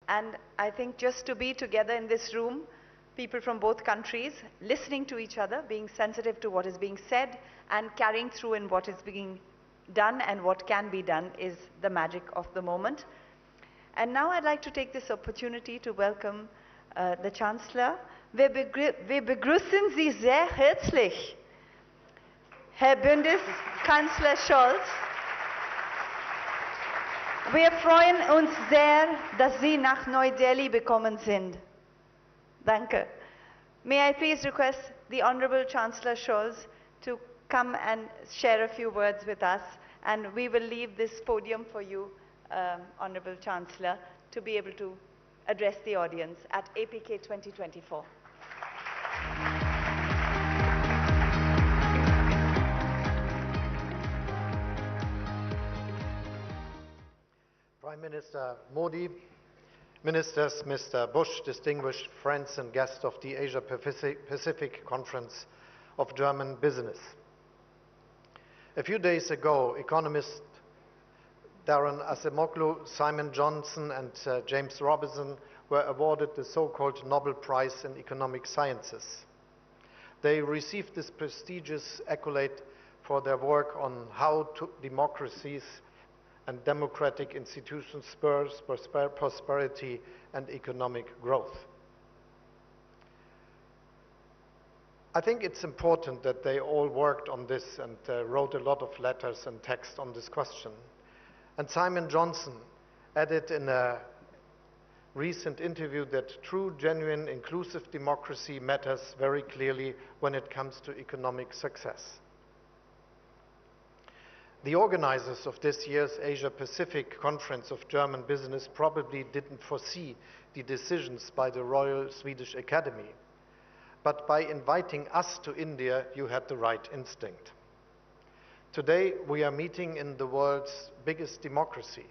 And I think just to be together in this room, people from both countries, listening to each other, being sensitive to what is being said, and carrying through in what is being done and what can be done is the magic of the moment. And now I'd like to take this opportunity to welcome the Chancellor. Wir begrüßen Sie sehr herzlich, Herr Bundeskanzler Scholz. Wir freuen uns sehr, dass Sie nach Neu-Delhi gekommen sind. Danke. May I please request the Honorable Chancellor Scholz to come and share a few words with us, and we will leave this podium for you, Honorable Chancellor, to be able to address the audience at APK 2024. Prime Minister Modi, Ministers, Mr. Bush, distinguished friends and guests of the Asia-Pacific Conference of German Business. A few days ago, economists Darren Acemoglu, Simon Johnson, and James Robinson were awarded the so-called Nobel Prize in Economic Sciences. They received this prestigious accolade for their work on how democracies and democratic institutions spurs prosperity and economic growth. I think it's important that they all worked on this and wrote a lot of letters and text on this question. And Simon Johnson added in a recent interview that true, genuine, inclusive democracy matters very clearly when it comes to economic success. The organizers of this year's Asia-Pacific Conference of German Business probably didn't foresee the decisions by the Royal Swedish Academy. But by inviting us to India, you had the right instinct. Today, we are meeting in the world's biggest democracy,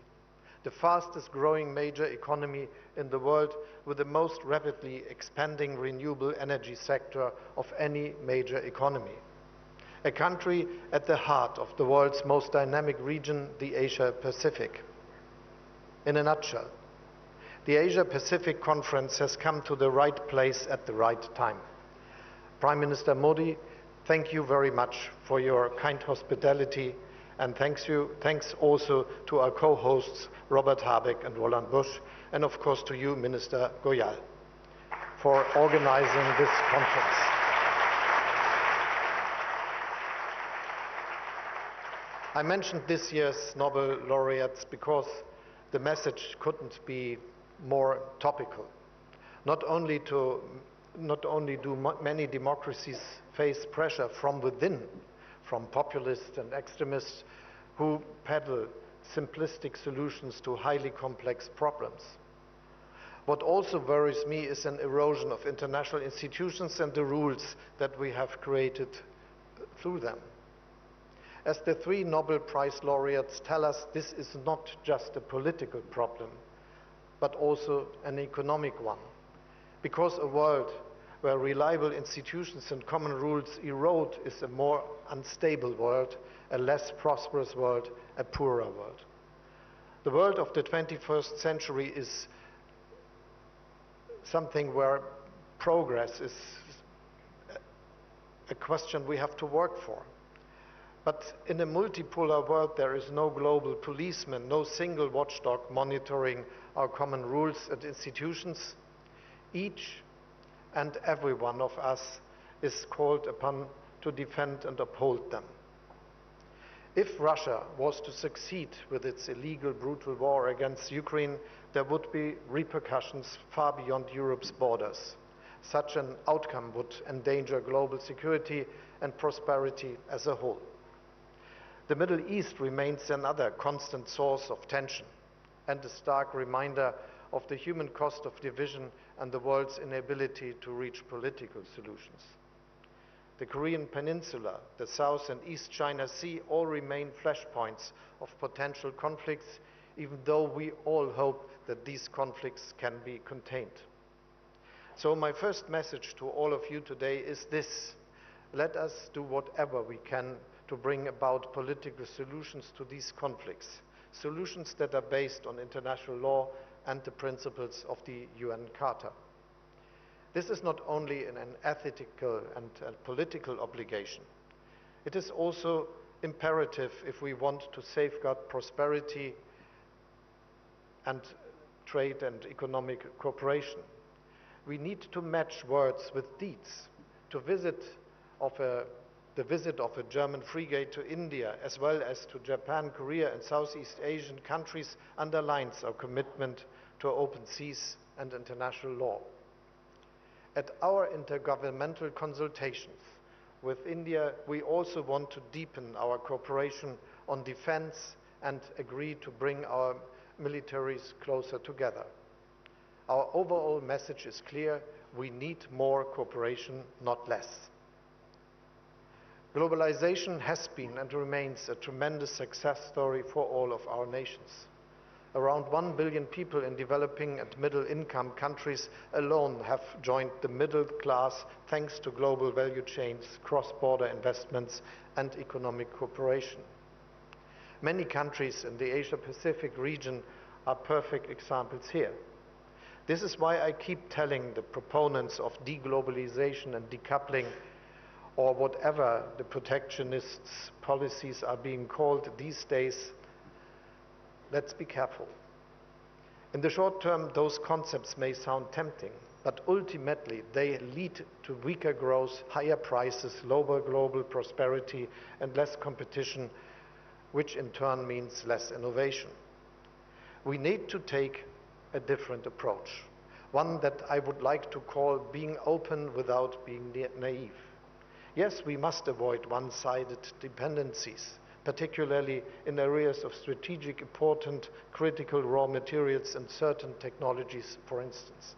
the fastest growing major economy in the world with the most rapidly expanding renewable energy sector of any major economy. A country at the heart of the world's most dynamic region, the Asia-Pacific. In a nutshell, the Asia-Pacific Conference has come to the right place at the right time. Prime Minister Modi, thank you very much for your kind hospitality, and thanks also to our co-hosts Robert Habeck and Roland Busch, and of course to you, Minister Goyal, for organizing this conference. I mentioned this year's Nobel laureates because the message couldn't be more topical. Not only do many democracies face pressure from within, from populists and extremists who peddle simplistic solutions to highly complex problems. What also worries me is an erosion of international institutions and the rules that we have created through them. As the three Nobel Prize laureates tell us, this is not just a political problem, but also an economic one. Because a world where reliable institutions and common rules erode is a more unstable world, a less prosperous world, a poorer world. The world of the 21st century is something where progress is a question we have to work for. But in a multipolar world, there is no global policeman, no single watchdog monitoring our common rules and institutions. Each and every one of us is called upon to defend and uphold them. If Russia was to succeed with its illegal, brutal war against Ukraine, there would be repercussions far beyond Europe's borders. Such an outcome would endanger global security and prosperity as a whole. The Middle East remains another constant source of tension and a stark reminder of the human cost of division and the world's inability to reach political solutions. The Korean Peninsula, the South and East China Sea all remain flashpoints of potential conflicts, even though we all hope that these conflicts can be contained. So my first message to all of you today is this: let us do whatever we can to bring about political solutions to these conflicts, solutions that are based on international law, and the principles of the UN Charter. This is not only an ethical and political obligation. It is also imperative if we want to safeguard prosperity and trade and economic cooperation. We need to match words with deeds. The visit of a German frigate to India, as well as to Japan, Korea, and Southeast Asian countries, underlines our commitment to open seas and international law. At our intergovernmental consultations with India, we also want to deepen our cooperation on defense and agree to bring our militaries closer together. Our overall message is clear: we need more cooperation, not less. Globalization has been and remains a tremendous success story for all of our nations. Around 1 billion people in developing and middle-income countries alone have joined the middle class thanks to global value chains, cross-border investments, and economic cooperation. Many countries in the Asia-Pacific region are perfect examples here. This is why I keep telling the proponents of deglobalization and decoupling, or whatever the protectionists' policies are being called these days, let's be careful. In the short term, those concepts may sound tempting, but ultimately they lead to weaker growth, higher prices, lower global prosperity, and less competition, which in turn means less innovation. We need to take a different approach, one that I would like to call being open without being naive. Yes, we must avoid one-sided dependencies, particularly in areas of strategic important critical raw materials and certain technologies, for instance.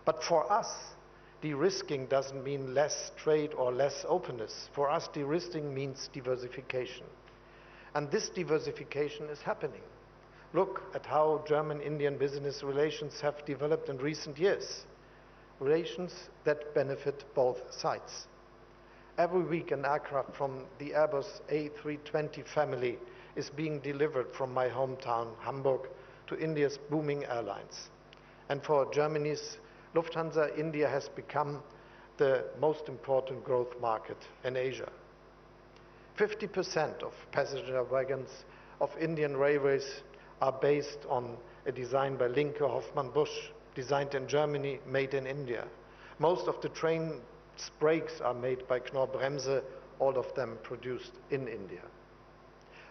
But for us, de-risking doesn't mean less trade or less openness. For us, de-risking means diversification. And this diversification is happening. Look at how German-Indian business relations have developed in recent years. Relations that benefit both sides. Every week an aircraft from the Airbus A320 family is being delivered from my hometown, Hamburg, to India's booming airlines. And for Germany's Lufthansa, India has become the most important growth market in Asia. 50% of passenger wagons of Indian railways are based on a design by Linke Hofmann Busch, designed in Germany, made in India. Most of the train brakes are made by Knorr-Bremse, all of them produced in India.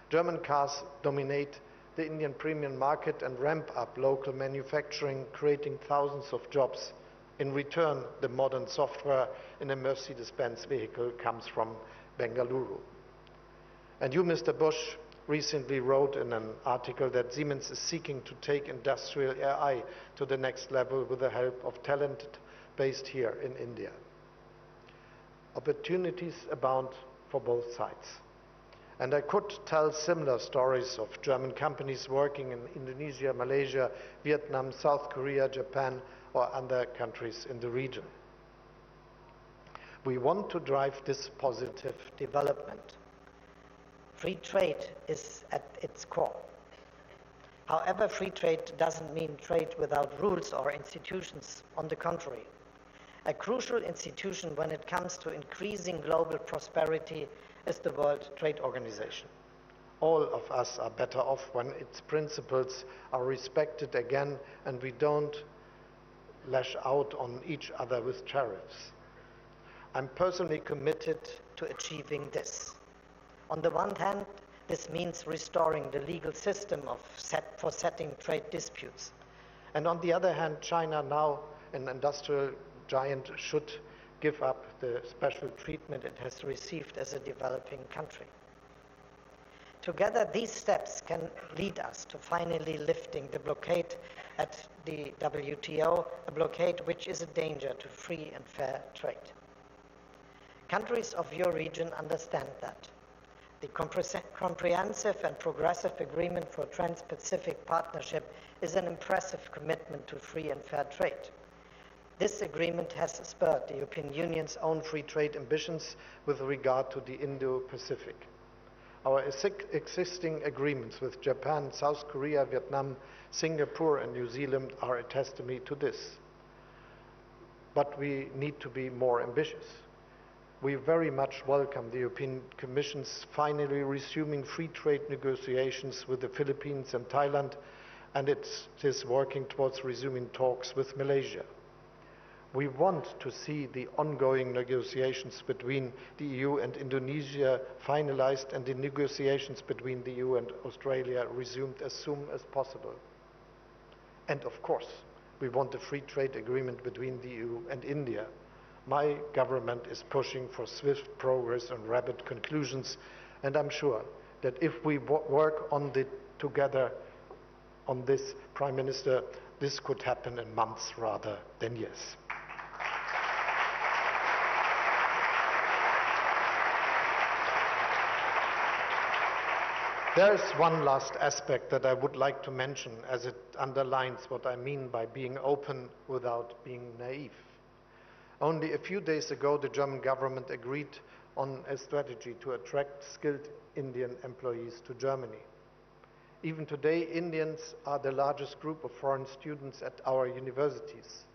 German cars dominate the Indian premium market and ramp up local manufacturing, creating thousands of jobs. In return, the modern software in a Mercedes-Benz vehicle comes from Bengaluru. And you, Mr. Busch, recently wrote in an article that Siemens is seeking to take industrial AI to the next level with the help of talent based here in India. Opportunities abound for both sides. And I could tell similar stories of German companies working in Indonesia, Malaysia, Vietnam, South Korea, Japan, or other countries in the region. We want to drive this positive development. Free trade is at its core. However, free trade doesn't mean trade without rules or institutions. On the contrary, a crucial institution when it comes to increasing global prosperity is the World Trade Organization. All of us are better off when its principles are respected again and we don't lash out on each other with tariffs. I'm personally committed to achieving this. On the one hand, this means restoring the legal system for setting trade disputes. And on the other hand, China, now an industrial giant, should give up the special treatment it has received as a developing country. Together, these steps can lead us to finally lifting the blockade at the WTO, a blockade which is a danger to free and fair trade. Countries of your region understand that. The comprehensive and progressive agreement for Trans-Pacific Partnership is an impressive commitment to free and fair trade. This agreement has spurred the European Union's own free trade ambitions with regard to the Indo-Pacific. Our existing agreements with Japan, South Korea, Vietnam, Singapore and New Zealand are a testimony to this. But we need to be more ambitious. We very much welcome the European Commission's finally resuming free trade negotiations with the Philippines and Thailand, and it is working towards resuming talks with Malaysia. We want to see the ongoing negotiations between the EU and Indonesia finalized and the negotiations between the EU and Australia resumed as soon as possible. And of course, we want a free trade agreement between the EU and India. My government is pushing for swift progress and rapid conclusions, and I'm sure that if we work on together on this, Prime Minister, this could happen in months rather than years. There is one last aspect that I would like to mention, as it underlines what I mean by being open without being naive. Only a few days ago, the German government agreed on a strategy to attract skilled Indian employees to Germany. Even today, Indians are the largest group of foreign students at our universities.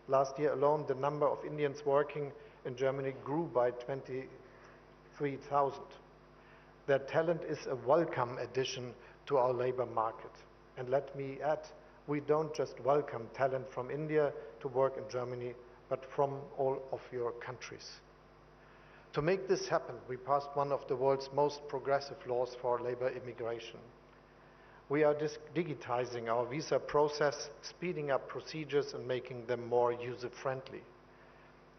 Last year alone, the number of Indians working in Germany grew by 23,000. Their talent is a welcome addition to our labor market. And let me add, we don't just welcome talent from India to work in Germany, but from all of your countries. To make this happen, we passed one of the world's most progressive laws for labor immigration. We are digitizing our visa process, speeding up procedures and making them more user-friendly.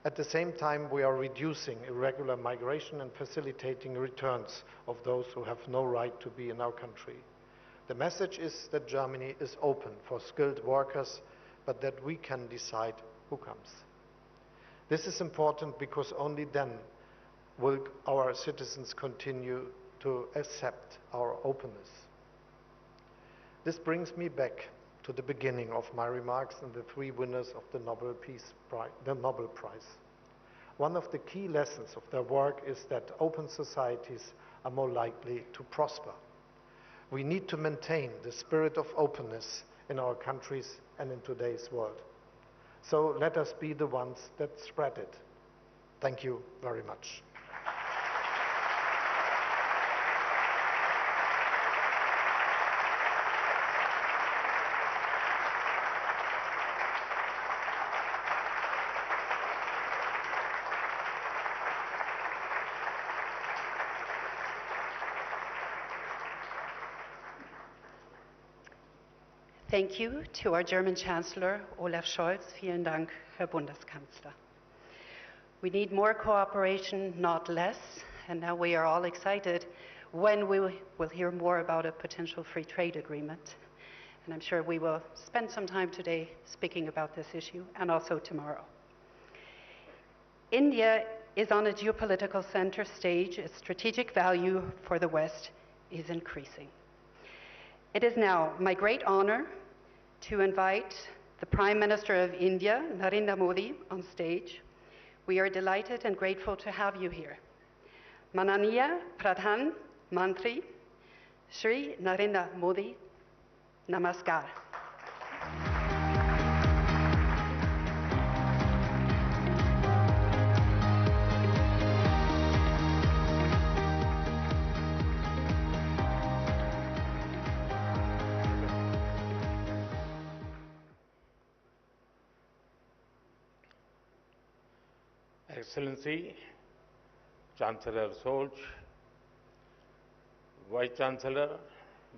At the same time, we are reducing irregular migration and facilitating returns of those who have no right to be in our country. The message is that Germany is open for skilled workers, but that we can decide who comes. This is important because only then will our citizens continue to accept our openness. This brings me back to the beginning of my remarks and the three winners of the Nobel Prize. One of the key lessons of their work is that open societies are more likely to prosper. We need to maintain the spirit of openness in our countries and in today's world. So let us be the ones that spread it. Thank you very much. Thank you to our German Chancellor, Olaf Scholz. Vielen Dank, Herr Bundeskanzler. We need more cooperation, not less, and now we are all excited when we will hear more about a potential free trade agreement. And I'm sure we will spend some time today speaking about this issue, and also tomorrow. India is on a geopolitical center stage. Its strategic value for the West is increasing. It is now my great honor to invite the Prime Minister of India, Narendra Modi, on stage. We are delighted and grateful to have you here. Mananiya Pradhan Mantri, Shri Narendra Modi, Namaskar. Excellency, Chancellor Scholz, Vice Chancellor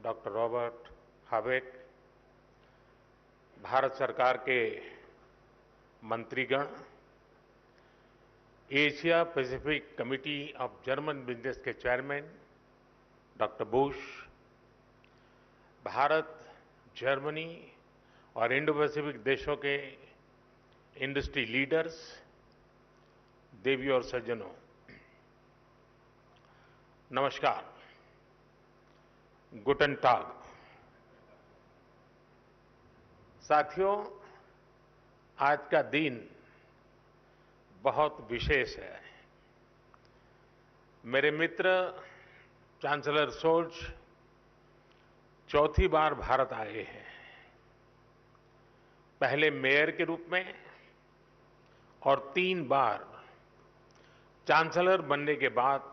Dr. Robert Habeck, Bharat सरकार के मंत्रीगण, Asia Pacific committee of German business के chairman doctor Bush, Bharat, Germany और Indo Pacific देशों के industry leaders, देवी और सज्जनों, नमस्कार, गुटन टाग। साथियों, आज का दिन बहुत विशेष है। मेरे मित्र चांसलर शोल्ज चौथी बार भारत आए हैं। पहले मेयर के रूप में और 3 बार चांसलर बनने के बाद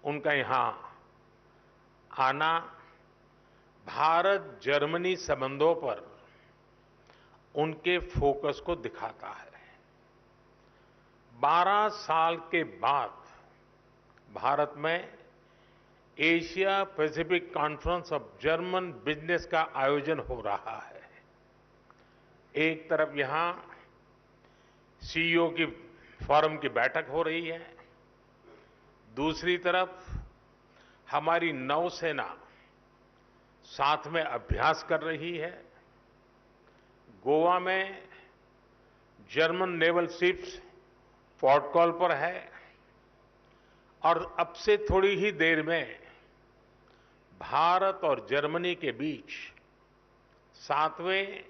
उनका यहां आना भारत जर्मनी संबंधों पर उनके फोकस को दिखाता है। 12 साल के बाद भारत में Asia Pacific conference of German business का आयोजन हो रहा है। एक तरफ यहां सीईओ की फोरम की बैठक हो रही है, दूसरी तरफ हमारी नौसेना साथ में अभ्यास कर रही है। गोवा में German naval ships port call पर है और अब से थोड़ी ही देर में भारत और जर्मनी के बीच 7वें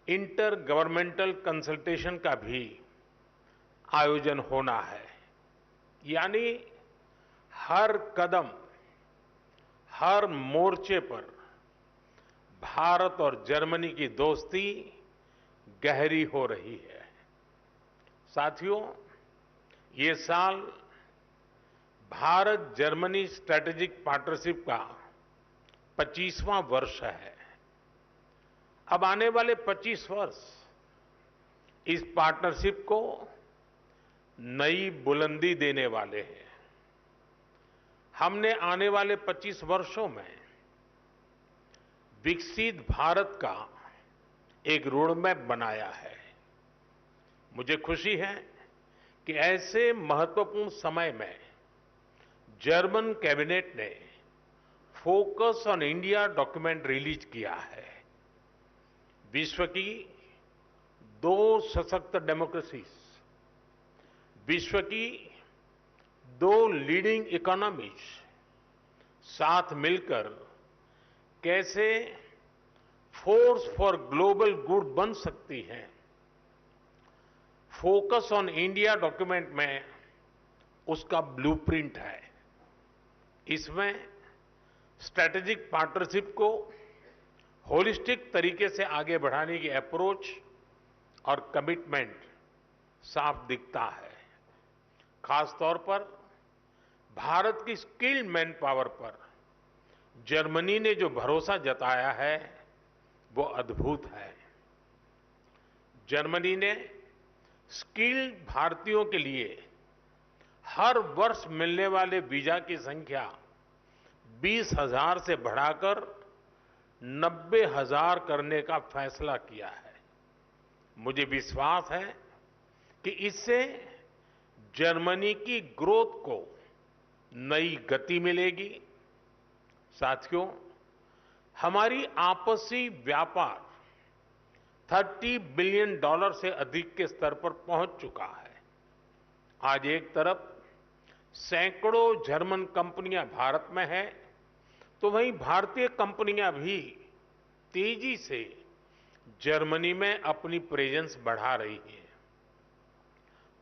इंटर गवर्नमेंटल कंसल्टेशन का भी आयोजन होना है। यानी हर कदम, हर मोर्चे पर भारत और जर्मनी की दोस्ती गहरी हो रही है। साथियों, ये साल भारत जर्मनी स्ट्रैटेजिक पार्टनरशिप का 25वां वर्ष है। अब आने वाले 25 वर्ष इस पार्टनरशिप को नई बुलंदी देने वाले हैं। हमने आने वाले 25 वर्षों में विकसित भारत का एक रोडमैप बनाया है। मुझे खुशी है कि ऐसे महत्वपूर्ण समय में जर्मन कैबिनेट ने focus on India document release किया है। विश्व की 2 सशक्त डेमोक्रेसीज, विश्व की 2 लीडिंग इकोनॉमीज साथ मिलकर कैसे फोर्स फॉर ग्लोबल गुड बन सकती हैं। फोकस ऑन इंडिया डॉक्यूमेंट में उसका ब्लूप्रिंट है। इसमें स्ट्रैटेजिक पार्टनरशिप को होलिस्टिक तरीके से आगे बढ़ाने की अप्रोच और कमिटमेंट साफ दिखता है। खास तौर पर भारत की स्किल्ड मैन पावर पर जर्मनी ने जो भरोसा जताया है वो अद्भुत है। जर्मनी ने स्किल्ड भारतीयों के लिए हर वर्ष मिलने वाले वीजा की संख्या 20,000 से बढ़ाकर 90,000 करने का फैसला किया है। मुझे विश्वास है कि इससे जर्मनी की ग्रोथ को नई गति मिलेगी। साथियों, हमारी आपसी व्यापार $30 बिलियन से अधिक के स्तर पर पहुंच चुका है। आज एक तरफ सैकड़ों जर्मन कंपनियां भारत में हैं, तो वहीं भारतीय कंपनियां भी तेजी से जर्मनी में अपनी प्रेजेंस बढ़ा रही हैं।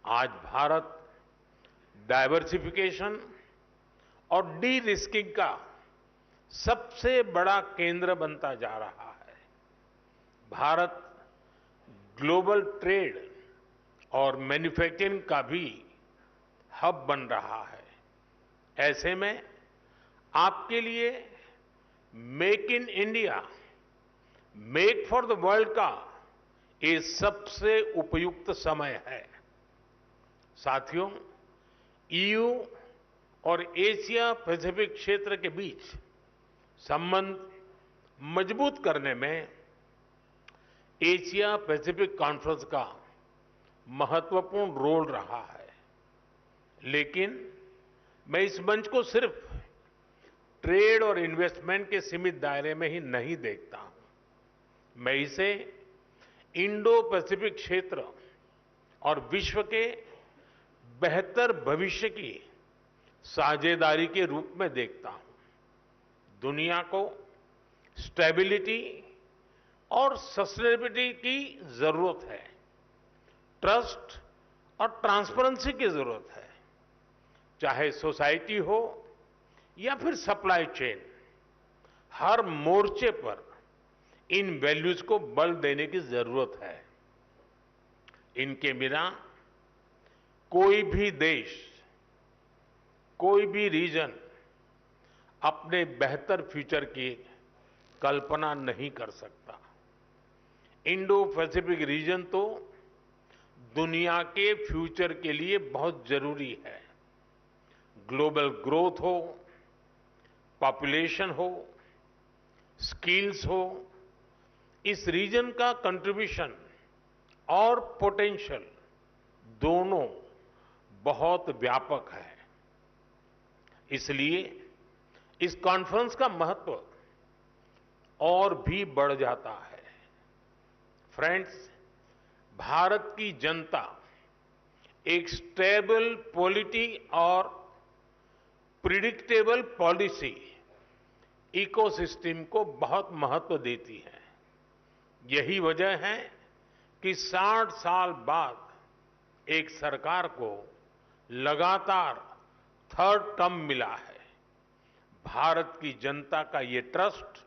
आज भारत डाइवर्सिफिकेशन और डी रिस्किंग का सबसे बड़ा केंद्र बनता जा रहा है। भारत ग्लोबल ट्रेड और मैन्युफैक्चरिंग का भी हब बन रहा है। ऐसे में आपके लिए make in India, make for the world का ये सबसे उपयुक्त समय है। साथियों, ईयू और एशिया पैसिफिक क्षेत्र के बीच संबंध मजबूत करने में एशिया पैसिफिक कॉन्फ्रेंस का महत्वपूर्ण रोल रहा है। लेकिन मैं इस मंच को सिर्फ ट्रेड और इन्वेस्टमेंट के सीमित दायरे में ही नहीं देखता हूं। मैं इसे इंडो पैसिफिक क्षेत्र और विश्व के बेहतर भविष्य की साझेदारी के रूप में देखता हूं। दुनिया को स्टेबिलिटी और सस्टेनेबिलिटी की जरूरत है, ट्रस्ट और ट्रांसपेरेंसी की जरूरत है। चाहे सोसाइटी हो या फिर सप्लाई चेन, हर मोर्चे पर इन वैल्यूज को बल देने की जरूरत है। इनके बिना कोई भी देश, कोई भी रीजन अपने बेहतर फ्यूचर की कल्पना नहीं कर सकता। इंडो पैसिफिक रीजन तो दुनिया के फ्यूचर के लिए बहुत जरूरी है। ग्लोबल ग्रोथ हो, पॉपुलेशन हो, स्किल्स हो, इस रीजन का कंट्रीब्यूशन और पोटेंशियल दोनों बहुत व्यापक है। इसलिए इस कॉन्फ्रेंस का महत्व और भी बढ़ जाता है। फ्रेंड्स, भारत की जनता एक स्टेबल पॉलिटी और प्रिडिक्टेबल पॉलिसी इकोसिस्टम को बहुत महत्व देती है। यही वजह है कि 60 साल बाद एक सरकार को लगातार थर्ड टर्म मिला है। भारत की जनता का ये ट्रस्ट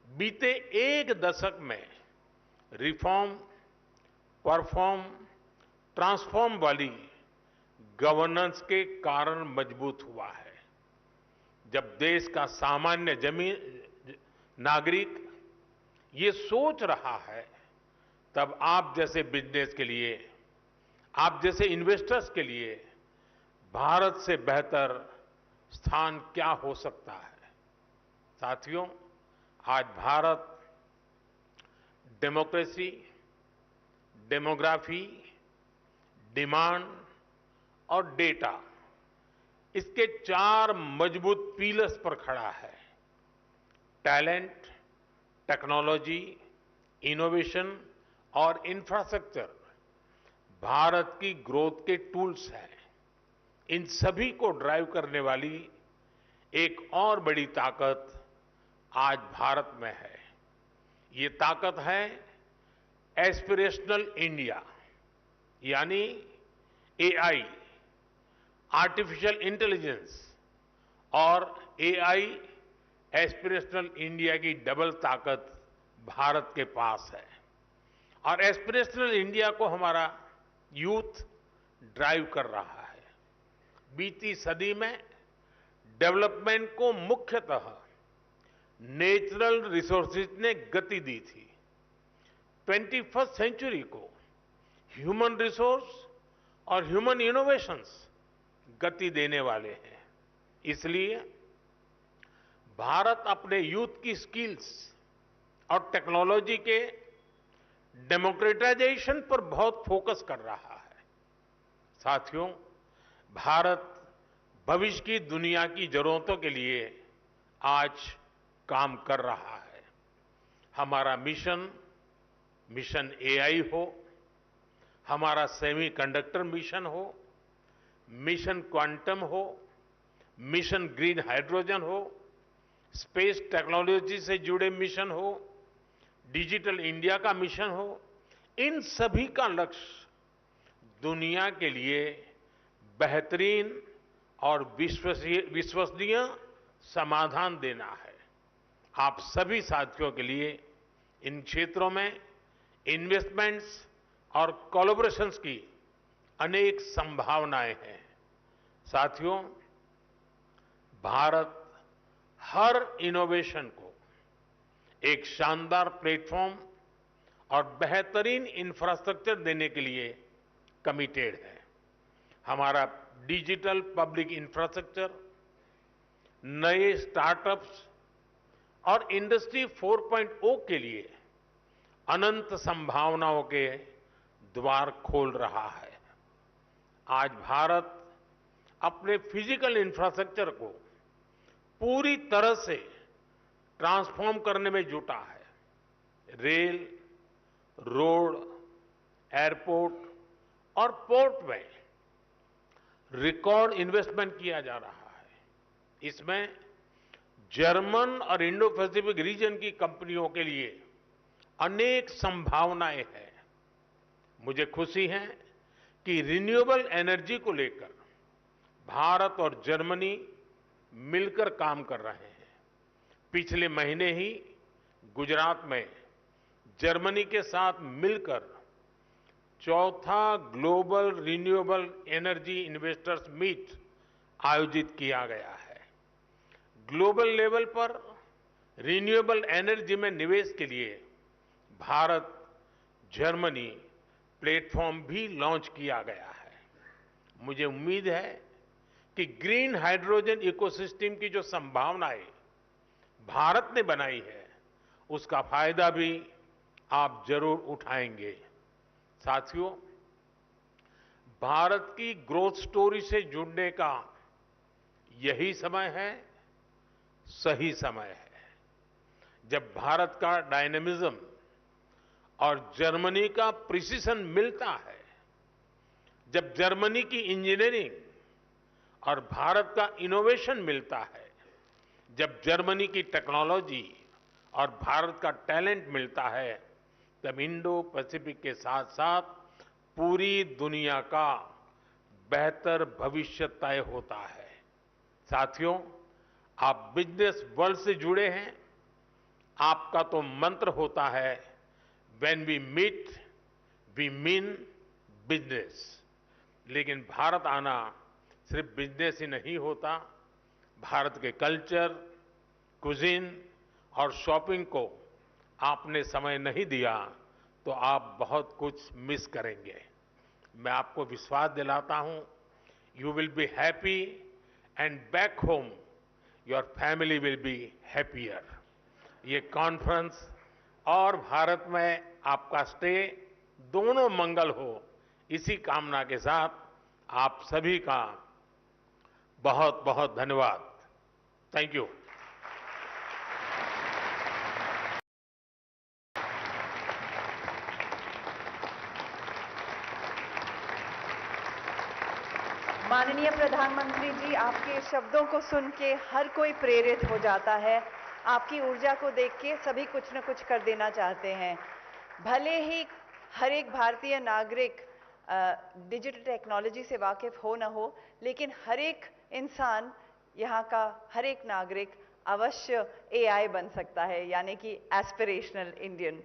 बीते एक दशक में रिफॉर्म, परफॉर्म, ट्रांसफॉर्म वाली गवर्नेंस के कारण मजबूत हुआ है। जब देश का सामान्य नागरिक ये सोच रहा है, तब आप जैसे बिजनेस के लिए, आप जैसे इन्वेस्टर्स के लिए भारत से बेहतर स्थान क्या हो सकता है। साथियों, आज भारत डेमोक्रेसी, डेमोग्राफी, डिमांड और डेटा, इसके 4 मजबूत पिलर्स पर खड़ा है। टैलेंट, टेक्नोलॉजी, इनोवेशन और इंफ्रास्ट्रक्चर भारत की ग्रोथ के टूल्स हैं। इन सभी को ड्राइव करने वाली एक और बड़ी ताकत आज भारत में है। ये ताकत है एस्पिरेशनल इंडिया, यानी एआई, आर्टिफिशियल इंटेलिजेंस और एआई एस्पिरेशनल इंडिया की डबल ताकत भारत के पास है। और एस्पिरेशनल इंडिया को हमारा यूथ ड्राइव कर रहा है। बीती सदी में डेवलपमेंट को मुख्यतः नेचुरल रिसोर्सेज ने गति दी थी। 21st सेंचुरी को ह्यूमन रिसोर्स और ह्यूमन इनोवेशंस गति देने वाले हैं। इसलिए भारत अपने यूथ की स्किल्स और टेक्नोलॉजी के डेमोक्रेटाइजेशन पर बहुत फोकस कर रहा है। साथियों, भारत भविष्य की दुनिया की जरूरतों के लिए आज काम कर रहा है। हमारा मिशन एआई हो, हमारा सेमीकंडक्टर मिशन हो, मिशन क्वांटम हो, मिशन ग्रीन हाइड्रोजन हो, स्पेस टेक्नोलॉजी से जुड़े मिशन हो, डिजिटल इंडिया का मिशन हो, इन सभी का लक्ष्य दुनिया के लिए बेहतरीन और विश्वसनीय समाधान देना है। आप सभी साथियों के लिए इन क्षेत्रों में इन्वेस्टमेंट्स और कोलैबोरेशंस की अनेक संभावनाएं हैं। साथियों, भारत हर इनोवेशन को एक शानदार प्लेटफॉर्म और बेहतरीन इंफ्रास्ट्रक्चर देने के लिए कमिटेड है। हमारा डिजिटल पब्लिक इंफ्रास्ट्रक्चर, नए स्टार्टअप्स और इंडस्ट्री 4.0 के लिए अनंत संभावनाओं के द्वार खोल रहा है। आज भारत अपने फिजिकल इंफ्रास्ट्रक्चर को पूरी तरह से ट्रांसफॉर्म करने में जुटा है। रेल, रोड, एयरपोर्ट और पोर्ट में रिकॉर्ड इन्वेस्टमेंट किया जा रहा है। इसमें जर्मन और इंडो पैसिफिक रीजन की कंपनियों के लिए अनेक संभावनाएं हैं। मुझे खुशी है कि रिन्यूएबल एनर्जी को लेकर भारत और जर्मनी मिलकर काम कर रहे हैं। पिछले महीने ही गुजरात में जर्मनी के साथ मिलकर चौथा global renewable energy investors meet आयोजित किया गया है। ग्लोबल लेवल पर रिन्यूएबल एनर्जी में निवेश के लिए भारत जर्मनी प्लेटफॉर्म भी लॉन्च किया गया है। मुझे उम्मीद है कि ग्रीन हाइड्रोजन इकोसिस्टम की जो संभावनाएं भारत ने बनाई है, उसका फायदा भी आप जरूर उठाएंगे। साथियों, भारत की ग्रोथ स्टोरी से जुड़ने का यही समय है, सही समय है, जब भारत का डायनेमिज्म और जर्मनी का प्रिसिशन मिलता है, जब जर्मनी की इंजीनियरिंग और भारत का इनोवेशन मिलता है, जब जर्मनी की टेक्नोलॉजी और भारत का टैलेंट मिलता है, तब इंडो पैसिफिक के साथ साथ पूरी दुनिया का बेहतर भविष्य तय होता है। साथियों, आप बिजनेस वर्ल्ड से जुड़े हैं। आपका तो मंत्र होता है, when we meet we mean business. लेकिन भारत आना सिर्फ बिजनेस ही नहीं होता। भारत के कल्चर, कुजीन और शॉपिंग को आपने समय नहीं दिया तो आप बहुत कुछ मिस करेंगे। मैं आपको विश्वास दिलाता हूं, you will be happy and back home your family will be happier. ये कॉन्फ्रेंस और भारत में आपका स्टे दोनों मंगल हो, इसी कामना के साथ आप सभी का बहुत बहुत धन्यवाद। Thank you. माननीय प्रधानमंत्री जी, आपके शब्दों को सुन के हर कोई प्रेरित हो जाता है। आपकी ऊर्जा को देख के सभी कुछ न कुछ कर देना चाहते हैं। भले ही हर एक भारतीय नागरिक डिजिटल टेक्नोलॉजी से वाकिफ हो न हो, लेकिन हर एक इंसान, यहाँ का हर एक नागरिक अवश्य एआई बन सकता है, यानी कि एस्पिरेशनल इंडियन।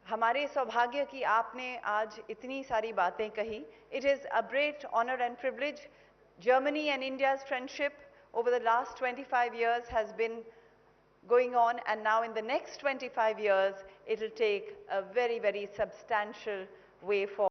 हमारे सौभाग्य कि आपने आज इतनी सारी बातें कही। It is a great honour and privilege. Germany and India's friendship over the last 25 years has been going on, and now in the next 25 years, it will take a very, very substantial way forward.